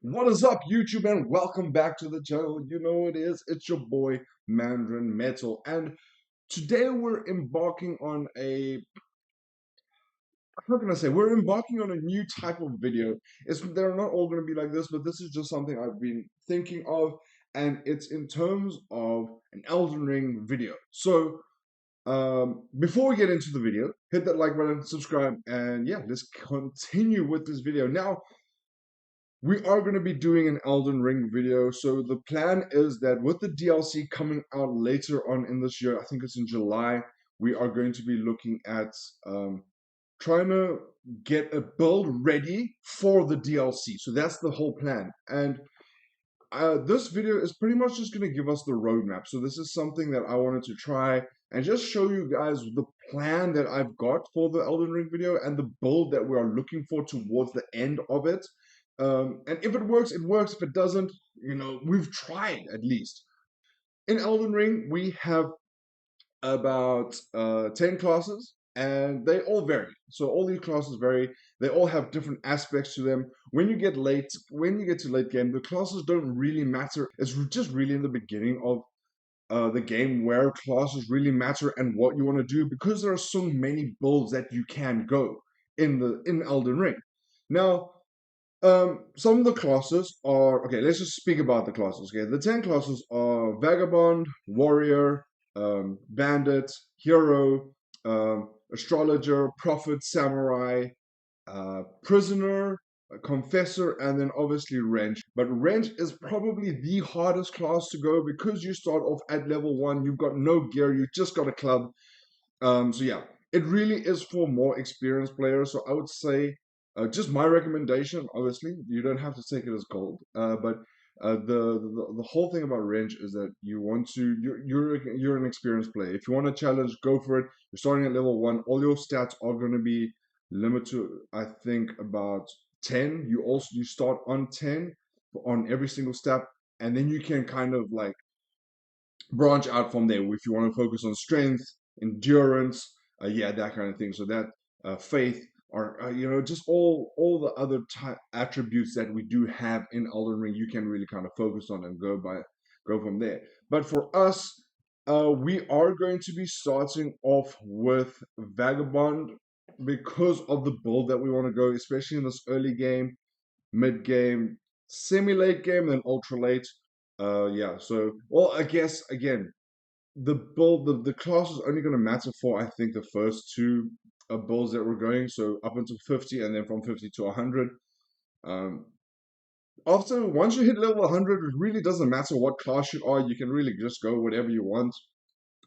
What is up, YouTube, and welcome back to the channel. You know what it is. It's your boy, Mandarin Metal. And today we're embarking on how can I say, we're embarking on a new type of video. They're not all going to be like this, but this is just something I've been thinking of, and it's in terms of an Elden Ring video. So, before we get into the video, hit that like button, subscribe, and yeah, let's continue with this video. Now, we are going to be doing an Elden Ring video. So the plan is that with the DLC coming out later on in this year, I think it's in July, we are going to be looking at trying to get a build ready for the DLC. So that's the whole plan. And this video is pretty much just going to give us the roadmap. So this is something that I wanted to try and just show you guys the plan that I've got for the Elden Ring video and the build that we are looking for towards the end of it. And if it works, it works. If it doesn't, we've tried at least. In Elden Ring, we have about 10 classes, and they all vary. So all these classes vary. They all have different aspects to them. When you get to late game, the classes don't really matter. It's just really in the beginning of the game where classes really matter and what you want to do, because there are so many builds that you can go in Elden Ring. Now, some of the classes are okay. Let's just speak about the classes. Okay, the 10 classes are Vagabond, Warrior, Bandit, Hero, Astrologer, Prophet, Samurai, Prisoner, Confessor, and then obviously Wrench. But Wrench is probably the hardest class to go because you start off at level 1. You've got no gear. You just got a club. So yeah, it really is for more experienced players. So I would say, just my recommendation. Obviously, you don't have to take it as gold. But the whole thing about range is that you're an experienced player. If you want to challenge, go for it. You're starting at level 1. All your stats are going to be limited to, I think, about 10. You start on 10 on every single step, and then you can kind of like branch out from there if you want to focus on strength, endurance, yeah, that kind of thing. So that faith, or just all the other attributes that we do have in Elden Ring, you can really kind of focus on and go from there. But for us, we are going to be starting off with Vagabond because of the build that we want to go, especially in this early game, mid game, semi late game, then ultra late. Yeah. So, well, I guess again, the class is only going to matter for, I think, the first two builds that we're going. So up until 50, and then from 50 to 100. Um, once you hit level 100, it really doesn't matter what class you are. You can really just go whatever you want,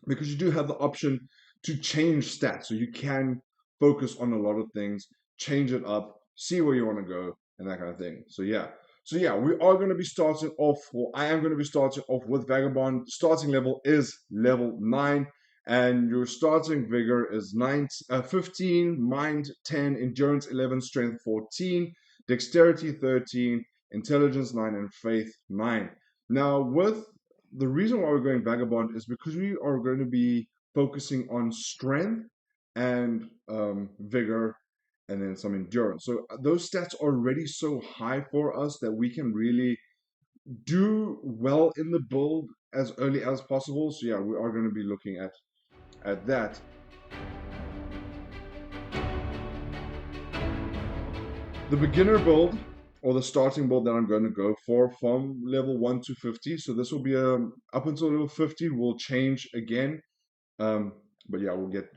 because you do have the option to change stats. So you can focus on a lot of things, change it up, see where you want to go, and that kind of thing. So yeah. So yeah, we are going to be starting off, or I am going to be starting off with Vagabond. Starting level is level 9, and your starting vigor is 15, mind 10, endurance 11, strength 14, dexterity 13, intelligence 9, and faith 9. Now, with the reason why we're going Vagabond is because we are going to be focusing on strength and vigor, and then some endurance. So those stats are already so high for us that we can really do well in the build as early as possible. So yeah, we are going to be looking at that. The beginner build, or the starting build that I'm going to go for, from level 1 to 50. So this will be up until level 50 will change again. Um, but yeah, we'll get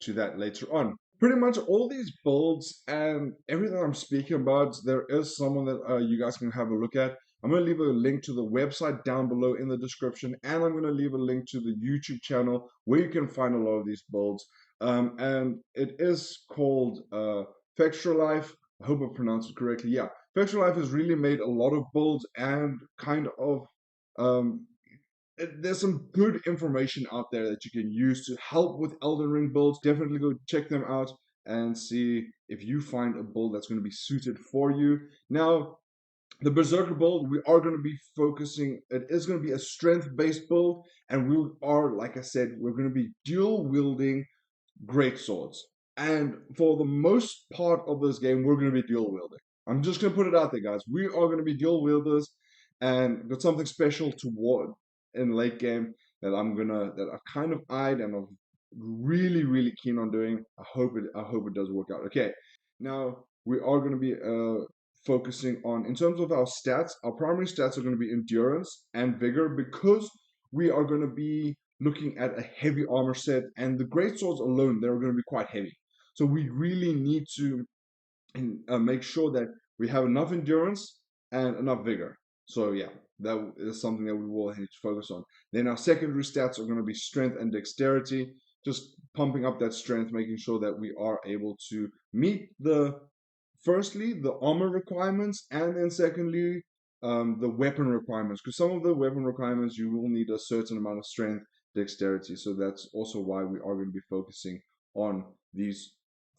to that later on. Pretty much all these builds and everything I'm speaking about, there is someone that you guys can have a look at. I'm going to leave a link to the website down below in the description, and I'm going to leave a link to the YouTube channel where you can find a lot of these builds. And it is called Fextralife. I hope I pronounced it correctly. Yeah, Fextralife has really made a lot of builds and kind of um, there's some good information out there that you can use to help with Elden Ring builds. Definitely go check them out and see if you find a build that's going to be suited for you. Now, the Berserker build, we are going to be focusing, it is going to be a strength-based build, and we are, like I said, we're going to be dual-wielding great swords. And for the most part of this game, we're going to be dual-wielding. I'm just gonna put it out there, guys. We are gonna be dual wielders, and got something special toward in late game that I've kind of eyed and I'm really keen on doing. I hope it does work out. Okay, now we are gonna be focusing on, in terms of our stats. Our primary stats are gonna be endurance and vigor, because we are gonna be looking at a heavy armor set, and the great swords alone, they're gonna be quite heavy. So we really need to and make sure that we have enough endurance and enough vigor. So yeah, that is something that we will need to focus on. Then our secondary stats are going to be strength and dexterity, just pumping up that strength, making sure that we are able to meet the, firstly, the armor requirements, and then secondly, the weapon requirements. Because some of the weapon requirements, you will need a certain amount of strength, dexterity. So that's also why we are going to be focusing on these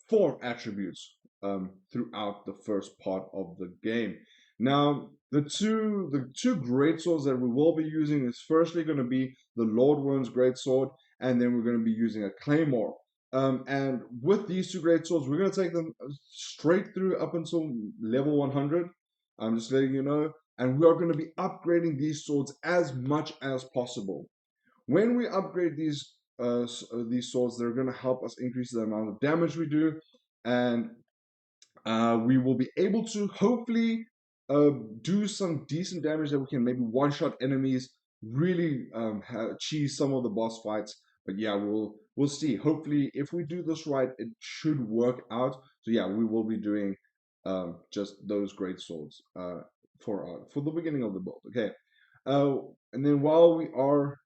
4 attributes throughout the first part of the game. Now, the two great swords that we will be using is firstly going to be the Lord Worm's great sword, and then we're going to be using a claymore. And with these 2 great swords, we're going to take them straight through up until level 100. I'm just letting you know. And we are going to be upgrading these swords as much as possible. When we upgrade these swords, they're going to help us increase the amount of damage we do, and we will be able to hopefully do some decent damage that we can maybe one-shot enemies, really cheese some of the boss fights. But yeah, we'll see. Hopefully, if we do this right, it should work out. So yeah, we will be doing just those great swords for the beginning of the build. Okay, and then while we are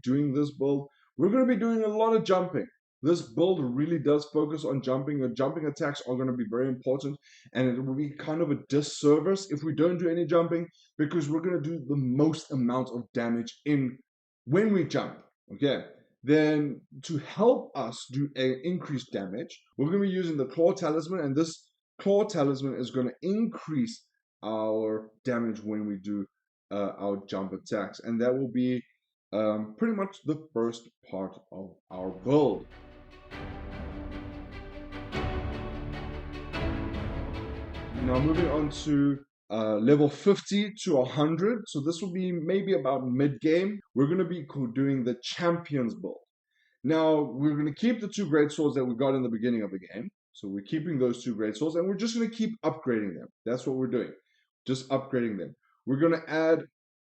doing this build, we're going to be doing a lot of jumping. This build really does focus on jumping. The jumping attacks are going to be very important, and it will be kind of a disservice if we don't do any jumping, because we're going to do the most amount of damage in when we jump. Okay, then to help us do increased damage, we're going to be using the Claw Talisman, and this Claw Talisman is going to increase our damage when we do our jump attacks, and that will be pretty much the first part of our build. Now moving on to level 50 to 100, so this will be maybe about mid-game. We're going to be doing the Champions build. Now, we're going to keep the 2 great swords that we got in the beginning of the game. So we're keeping those 2 great swords, and we're just going to keep upgrading them. That's what we're doing. Just upgrading them. We're going to add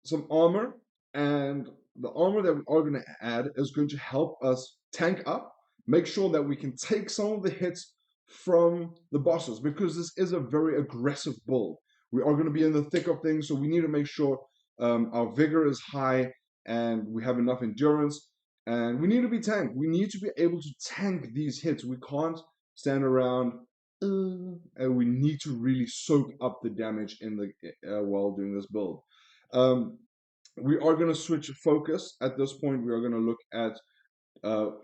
some armor, and the armor that we are going to add is going to help us tank up, make sure that we can take some of the hits from the bosses, because this is a very aggressive build. We are going to be in the thick of things, so we need to make sure our vigor is high and we have enough endurance. And we need to be tanked. We need to be able to tank these hits. We can't stand around, and we need to really soak up the damage in the while doing this build. We are going to switch focus at this point. We are going to look at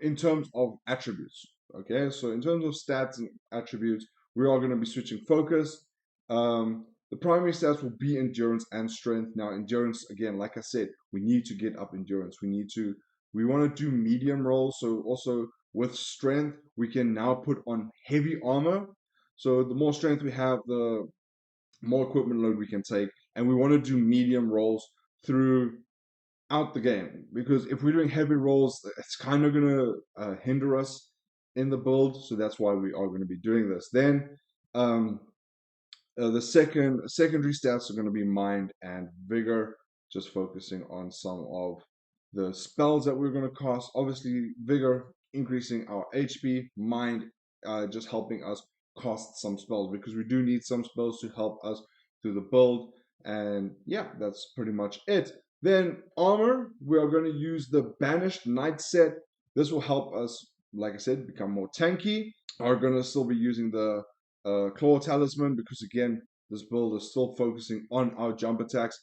in terms of attributes. Okay, so in terms of stats and attributes, we are going to be switching focus. The primary stats will be endurance and strength. Now, endurance, again, like I said, we need to get up endurance. We want to do medium rolls. So also with strength, we can now put on heavy armor. So the more strength we have, the more equipment load we can take. And we want to do medium rolls throughout the game, because if we're doing heavy rolls, it's kind of going to hinder us in the build. So that's why we are going to be doing this. Then the secondary stats are going to be mind and vigor, just focusing on some of the spells that we're going to cast. Obviously, vigor increasing our HP, mind just helping us cast some spells, because we do need some spells to help us through the build. And yeah, that's pretty much it. Then armor, we are going to use the Banished Knight set. This will help us, like I said, become more tanky. Are going to still be using the Claw Talisman, because again, this build is still focusing on our jump attacks.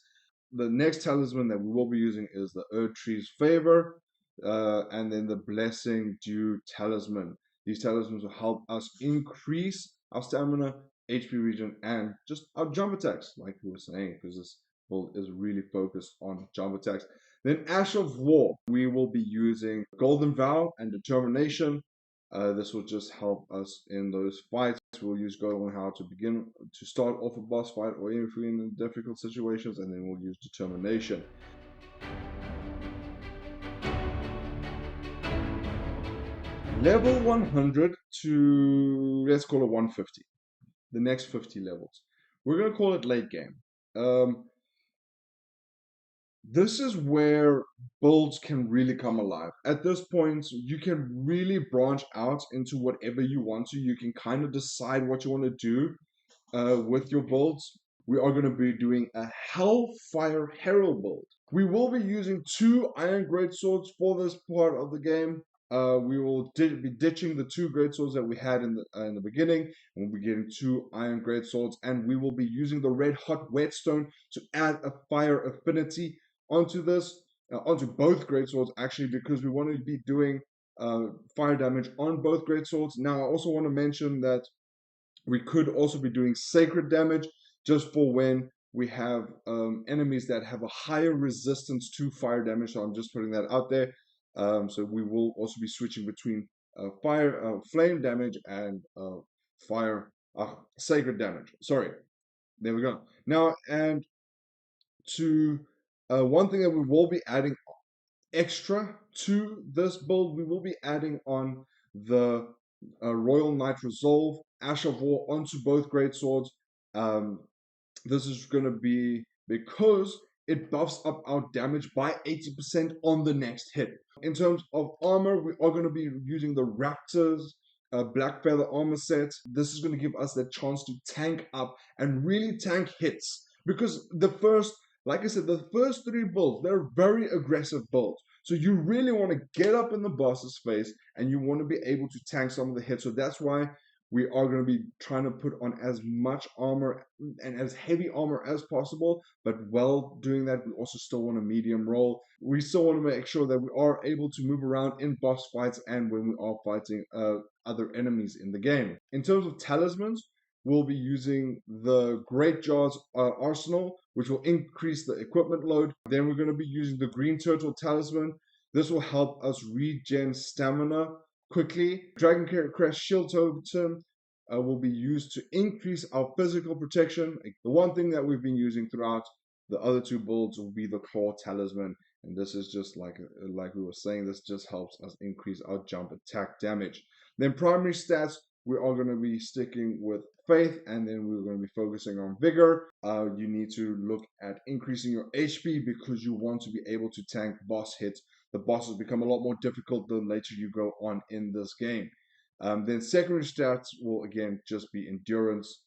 The next talisman that we will be using is the Erdtree's Favor, and then the Blessing Dew Talisman. These talismans will help us increase our stamina, HP regen, and just our jump attacks, like we were saying, because this build is really focused on jump attacks. Then Ash of War, we will be using Golden Vow and Determination. This will just help us in those fights. We'll use go on how to begin to start off a boss fight, or if we're in difficult situations, and then we'll use determination. Level 100 to, let's call it 150. The next 50 levels. We're going to call it late game. This is where builds can really come alive. At this point, you can really branch out into whatever you want to. You can kind of decide what you want to do with your builds. We are going to be doing a Hellfire Herald build. We will be using 2 Iron Greatswords for this part of the game. We will be ditching the 2 greatswords that we had in the beginning. We'll be getting 2 Iron Greatswords, and we will be using the Red Hot Whetstone to add a fire affinity onto this, onto both greatswords actually, because we want to be doing fire damage on both greatswords. Now, I also want to mention that we could also be doing sacred damage just for when we have enemies that have a higher resistance to fire damage. So I'm just putting that out there. So we will also be switching between flame damage and sacred damage. Sorry, there we go. Now, and to one thing that we will be adding extra to this build, we will be adding on the Royal Knight Resolve, Ash of War onto both greatswords. This is going to be because it buffs up our damage by 80% on the next hit. In terms of armor, we are going to be using the Raptors Black Feather armor set. This is going to give us that chance to tank up and really tank hits, because like I said, the first 3 builds, they're very aggressive builds. So you really want to get up in the boss's face and you want to be able to tank some of the hits. So that's why we are going to be trying to put on as much armor and as heavy armor as possible. But while doing that, we also still want a medium roll. We still want to make sure that we are able to move around in boss fights and when we are fighting other enemies in the game. In terms of talismans, we'll be using the Great Jaw's arsenal, which will increase the equipment load. Then we're going to be using the Green Turtle Talisman. This will help us regen stamina quickly. Dragon Crest Shield Totem will be used to increase our physical protection. The one thing that we've been using throughout the other 2 builds will be the Claw Talisman. And this is just like we were saying, this just helps us increase our jump attack damage. Then primary stats, we are going to be sticking with faith, and then we're going to be focusing on vigor. You need to look at increasing your HP because you want to be able to tank boss hits. The bosses become a lot more difficult the later you go on in this game. Then secondary stats will again just be endurance,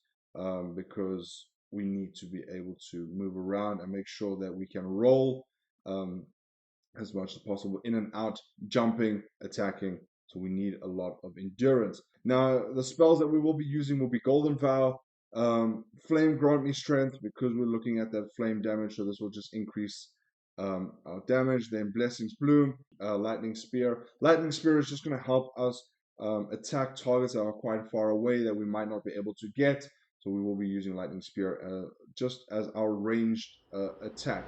because we need to be able to move around and make sure that we can roll as much as possible in and out, jumping, attacking. So we need a lot of endurance. Now, the spells that we will be using will be Golden Vow, Flame Grant Me Strength, because we're looking at that flame damage, so this will just increase our damage. Then Blessings Bloom, Lightning Spear. Lightning Spear is just going to help us attack targets that are quite far away that we might not be able to get. So we will be using Lightning Spear just as our ranged attack.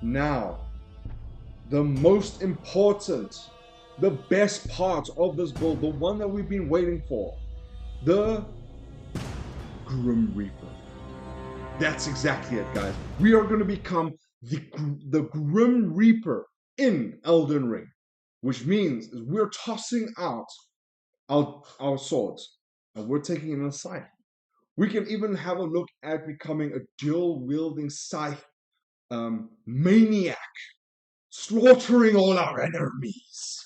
Now, the most important, the best part of this build, the one that we've been waiting for, the Grim Reaper. That's exactly it, guys. We are going to become the Grim Reaper in Elden Ring, which means we're tossing out our swords and we're taking in a scythe. We can even have a look at becoming a dual-wielding scythe maniac, slaughtering all our enemies.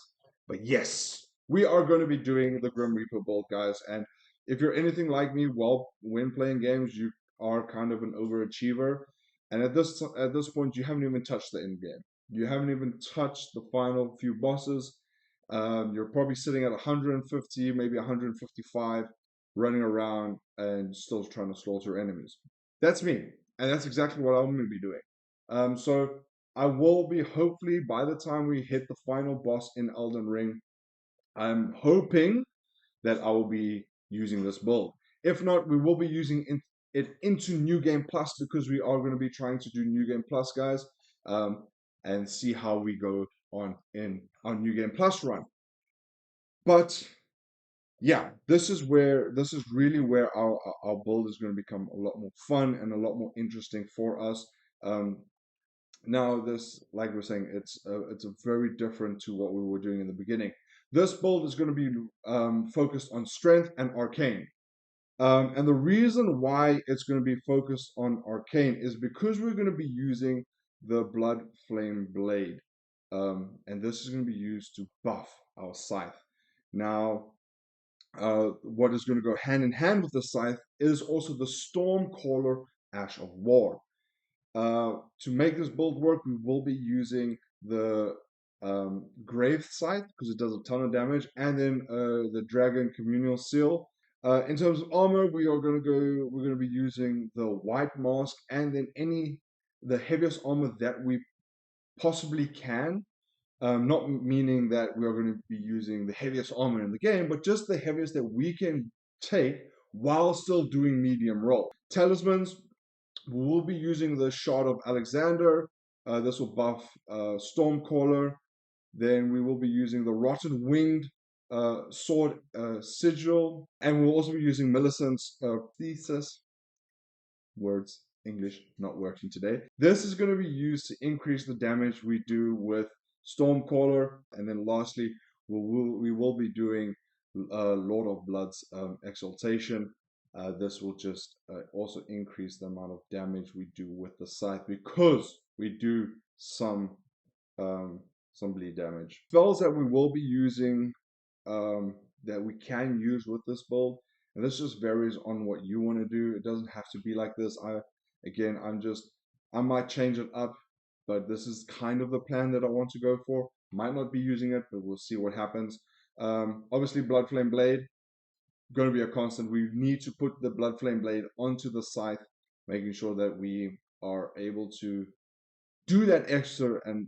But yes, we are going to be doing the Grim Reaper build, guys. And if you're anything like me, well, when playing games, you are kind of an overachiever. And at this point, you haven't even touched the end game. You haven't even touched the final few bosses. You're probably sitting at 150, maybe 155, running around and still trying to slaughter enemies. That's me, and that's exactly what I'm going to be doing. So I will be, hopefully, by the time we hit the final boss in Elden Ring, I'm hoping that I will be using this build. If not, we will be using it into New Game Plus, because we are going to be trying to do New Game Plus, guys. and see how we go on in our New Game Plus run. But yeah, this is really where our build is going to become a lot more fun and a lot more interesting for us. Um, Now, this, like we're saying, it's a very different to what we were doing in the beginning. This build is going to be focused on strength and arcane. And the reason why it's going to be focused on arcane is because we're going to be using the Blood Flame Blade. And this is going to be used to buff our scythe. Now, what is going to go hand in hand with the scythe is also the Stormcaller Ash of War. To make this build work, we will be using the Grave Scythe because it does a ton of damage, and then the Dragon Communal Seal. In terms of armor, we're going to be using the White Mask, and then the heaviest armor that we possibly can. Not meaning that we are going to be using the heaviest armor in the game, but just the heaviest that we can take while still doing medium roll. Talismans, we will be using the Shard of Alexander. This will buff Stormcaller. Then we will be using the Rotten Winged Sword Sigil. And we'll also be using Millicent's Thesis. Words, English not working today. This is going to be used to increase the damage we do with Stormcaller. And then lastly, we will be doing Lord of Blood's Exaltation. This will just also increase the amount of damage we do with the scythe because we do some bleed damage. Spells that we will be using that we can use with this build, and this just varies on what you want to do. It doesn't have to be like this. I might change it up, but this is kind of the plan that I want to go for. Might not be using it, but we'll see what happens. Obviously, Blood Flame Blade, going to be a constant. We need to put the Blood Flame Blade onto the scythe, making sure that we are able to do that extra and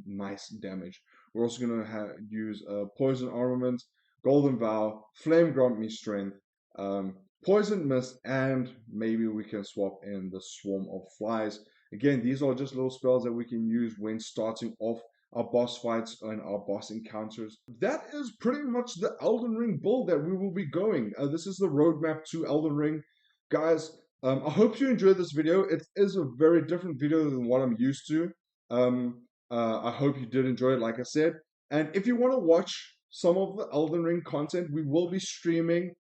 nice damage. We're also going to use Poison Armament, Golden Vow, Flame Grant Me Strength, Poison Mist, and maybe we can swap in the Swarm of Flies. Again, these are just little spells that we can use when starting off our boss fights and our boss encounters. That is pretty much the Elden Ring build that we will be going. This is the roadmap to Elden Ring. Guys, I hope you enjoyed this video. It is a very different video than what I'm used to. I hope you did enjoy it, like I said. And if you want to watch some of the Elden Ring content, we will be streaming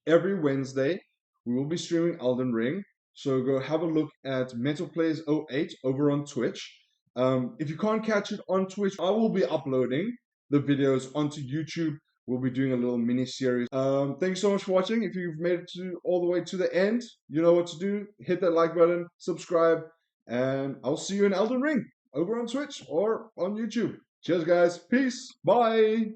every Wednesday. We will be streaming Elden Ring. So go have a look at Mental Plays 08 over on Twitch. If you can't catch it on Twitch, I will be uploading the videos onto YouTube. We'll be doing a little mini series. Thanks so much for watching. If you've made it all the way to the end, you know what to do. Hit that like button, subscribe, and I'll see you in Elden Ring over on Twitch or on YouTube. Cheers, guys. Peace. Bye.